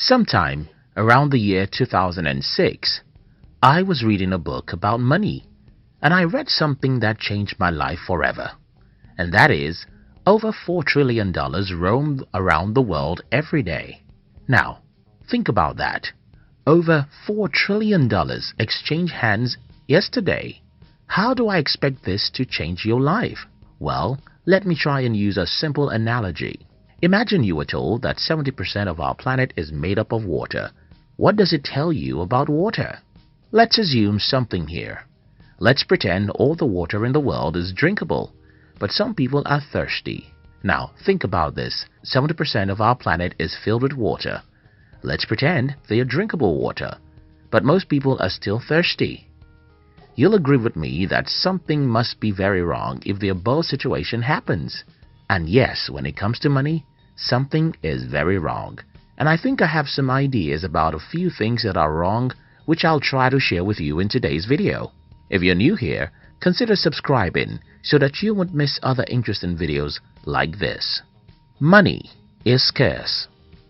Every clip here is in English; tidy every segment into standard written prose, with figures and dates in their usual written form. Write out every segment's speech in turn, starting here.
Sometime around the year 2006, I was reading a book about money, and I read something that changed my life forever. And that is, over $4 trillion roam around the world every day. Now, think about that. Over $4 trillion exchange hands yesterday. How do I expect this to change your life? Well, let me try and use a simple analogy. Imagine you were told that 70% of our planet is made up of water. What does it tell you about water? Let's assume something here. Let's pretend all the water in the world is drinkable, but some people are thirsty. Now, think about this. 70% of our planet is filled with water. Let's pretend they are drinkable water, but most people are still thirsty. You'll agree with me that something must be very wrong if the above situation happens. And yes, when it comes to money, something is very wrong. And I think I have some ideas about a few things that are wrong, which I'll try to share with you in today's video. If you're new here, consider subscribing so that you won't miss other interesting videos like this. Money is scarce.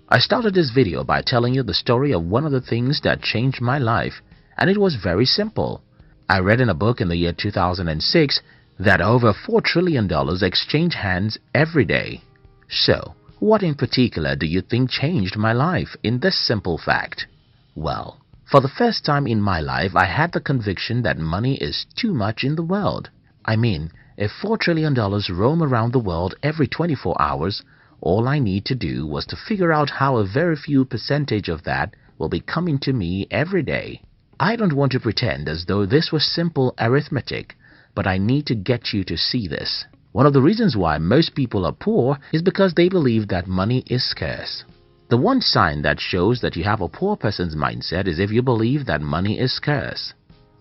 I started this video by telling you the story of one of the things that changed my life, and it was very simple. I read in a book in the year 2006 that over $4 trillion exchange hands every day. So, what in particular do you think changed my life in this simple fact? Well, for the first time in my life, I had the conviction that money is too much in the world. I mean, if $4 trillion roam around the world every 24 hours, all I need to do was to figure out how a very few percentage of that will be coming to me every day. I don't want to pretend as though this was simple arithmetic, but I need to get you to see this. One of the reasons why most people are poor is because they believe that money is scarce. The one sign that shows that you have a poor person's mindset is if you believe that money is scarce.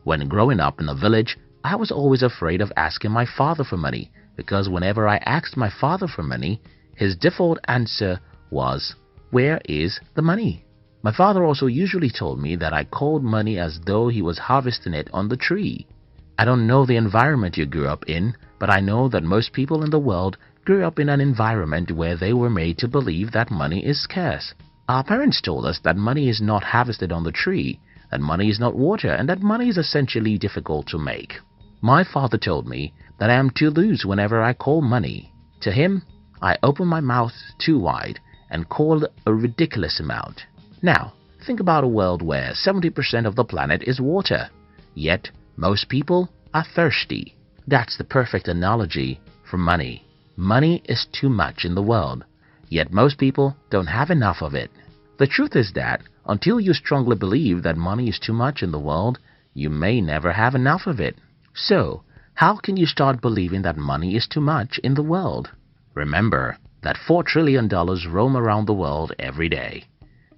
When growing up in a village, I was always afraid of asking my father for money, because whenever I asked my father for money, his default answer was, "Where is the money?" My father also usually told me that I called money as though he was harvesting it on the tree. I don't know the environment you grew up in, but I know that most people in the world grew up in an environment where they were made to believe that money is scarce. Our parents told us that money is not harvested on the tree, that money is not water, and that money is essentially difficult to make. My father told me that I am too loose whenever I call money. To him, I opened my mouth too wide and called a ridiculous amount. Now, think about a world where 70% of the planet is water, yet most people are thirsty. That's the perfect analogy for money. Money is too much in the world, yet most people don't have enough of it. The truth is that until you strongly believe that money is too much in the world, you may never have enough of it. So, how can you start believing that money is too much in the world? Remember that $4 trillion roam around the world every day.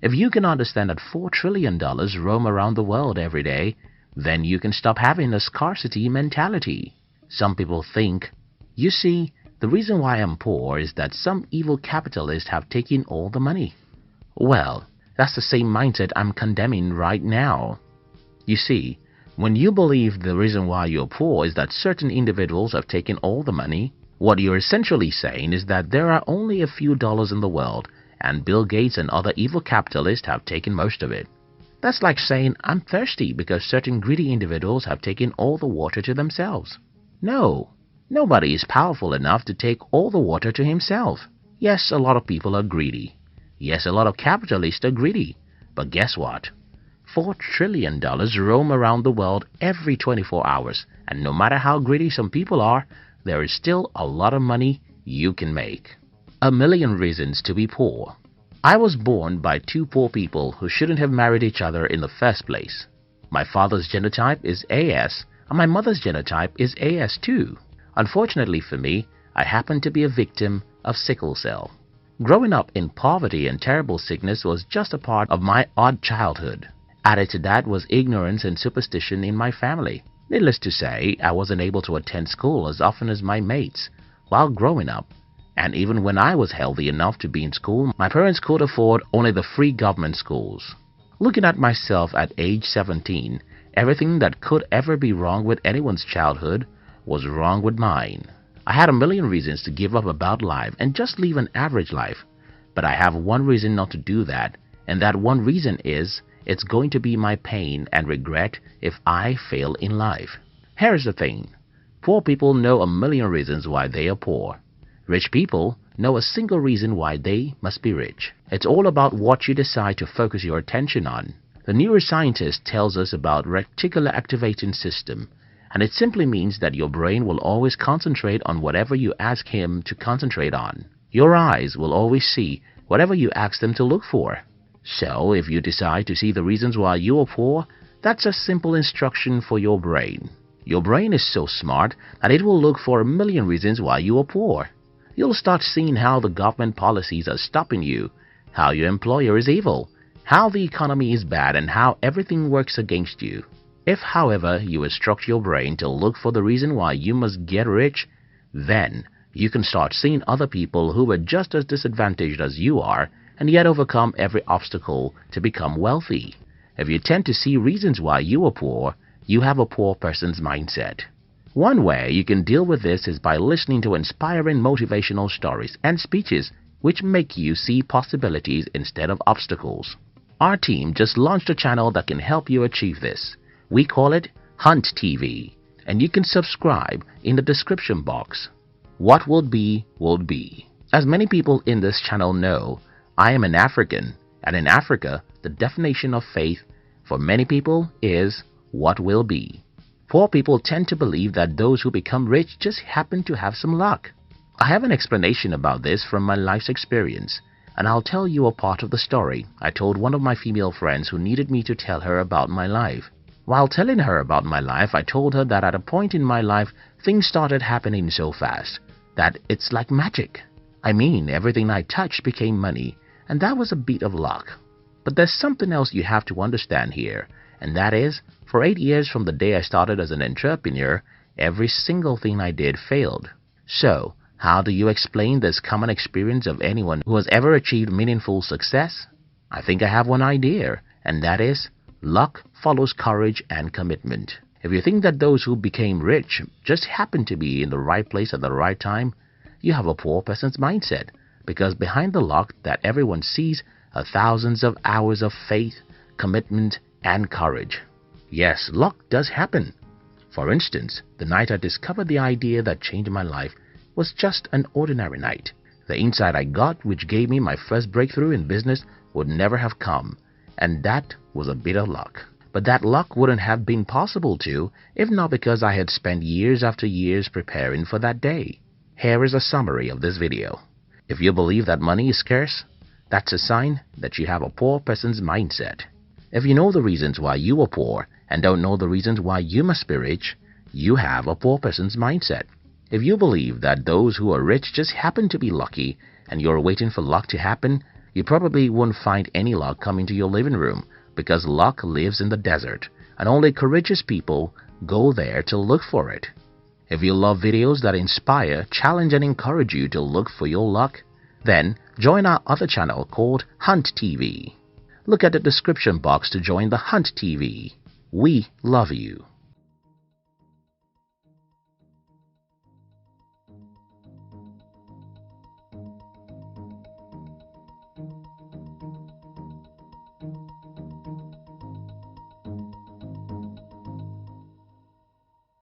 If you can understand that $4 trillion roam around the world every day, then you can stop having a scarcity mentality. Some people think, you see, the reason why I'm poor is that some evil capitalists have taken all the money. Well, that's the same mindset I'm condemning right now. You see, when you believe the reason why you're poor is that certain individuals have taken all the money, what you're essentially saying is that there are only a few dollars in the world, and Bill Gates and other evil capitalists have taken most of it. That's like saying I'm thirsty because certain greedy individuals have taken all the water to themselves. No, nobody is powerful enough to take all the water to himself. Yes, a lot of people are greedy. Yes, a lot of capitalists are greedy. But guess what? $4 trillion roam around the world every 24 hours, and no matter how greedy some people are, there is still a lot of money you can make. A million reasons to be poor. I was born by two poor people who shouldn't have married each other in the first place. My father's genotype is AS, and my mother's genotype is AS too. Unfortunately for me, I happen to be a victim of sickle cell. Growing up in poverty and terrible sickness was just a part of my odd childhood. Added to that was ignorance and superstition in my family. Needless to say, I wasn't able to attend school as often as my mates while growing up. And even when I was healthy enough to be in school, my parents could afford only the free government schools. Looking at myself at age 17, everything that could ever be wrong with anyone's childhood was wrong with mine. I had a million reasons to give up about life and just live an average life, but I have one reason not to do that, And that one reason is it's going to be my pain and regret if I fail in life. Here's the thing. Poor people know a million reasons why they are poor. Rich people know a single reason why they must be rich. It's all about what you decide to focus your attention on. The neuroscientist tells us about reticular activating system, and it simply means that your brain will always concentrate on whatever you ask him to concentrate on. Your eyes will always see whatever you ask them to look for. So, if you decide to see the reasons why you are poor, that's a simple instruction for your brain. Your brain is so smart that it will look for a million reasons why you are poor. You'll start seeing how the government policies are stopping you, how your employer is evil, how the economy is bad, and how everything works against you. If, however, you instruct your brain to look for the reason why you must get rich, then you can start seeing other people who are just as disadvantaged as you are and yet overcome every obstacle to become wealthy. If you tend to see reasons why you are poor, you have a poor person's mindset. One way you can deal with this is by listening to inspiring motivational stories and speeches which make you see possibilities instead of obstacles. Our team just launched a channel that can help you achieve this. We call it Hunt TV, and you can subscribe in the description box. What will be, will be. As many people in this channel know, I am an African, and in Africa, the definition of faith for many people is what will be. Poor people tend to believe that those who become rich just happen to have some luck. I have an explanation about this from my life's experience, and I'll tell you a part of the story I told one of my female friends who needed me to tell her about my life. While telling her about my life, I told her that at a point in my life, things started happening so fast that it's like magic. I mean, everything I touched became money, and that was a bit of luck. But there's something else you have to understand here, and that is, for 8 years from the day I started as an entrepreneur, every single thing I did failed. So, how do you explain this common experience of anyone who has ever achieved meaningful success? I think I have one idea, and that is, luck follows courage and commitment. If you think that those who became rich just happened to be in the right place at the right time, you have a poor person's mindset, because behind the luck that everyone sees are thousands of hours of faith, commitment, and courage. Yes, luck does happen. For instance, the night I discovered the idea that changed my life was just an ordinary night. The insight I got, which gave me my first breakthrough in business, would never have come, and that was a bit of luck. But that luck wouldn't have been possible too, if not because I had spent years after years preparing for that day. Here is a summary of this video. If you believe that money is scarce, that's a sign that you have a poor person's mindset. If you know the reasons why you are poor and don't know the reasons why you must be rich, you have a poor person's mindset. If you believe that those who are rich just happen to be lucky and you're waiting for luck to happen, you probably won't find any luck coming to your living room, because luck lives in the desert and only courageous people go there to look for it. If you love videos that inspire, challenge, and encourage you to look for your luck, then join our other channel called Hunt TV. Look at the description box to join the Hunt TV. We love you.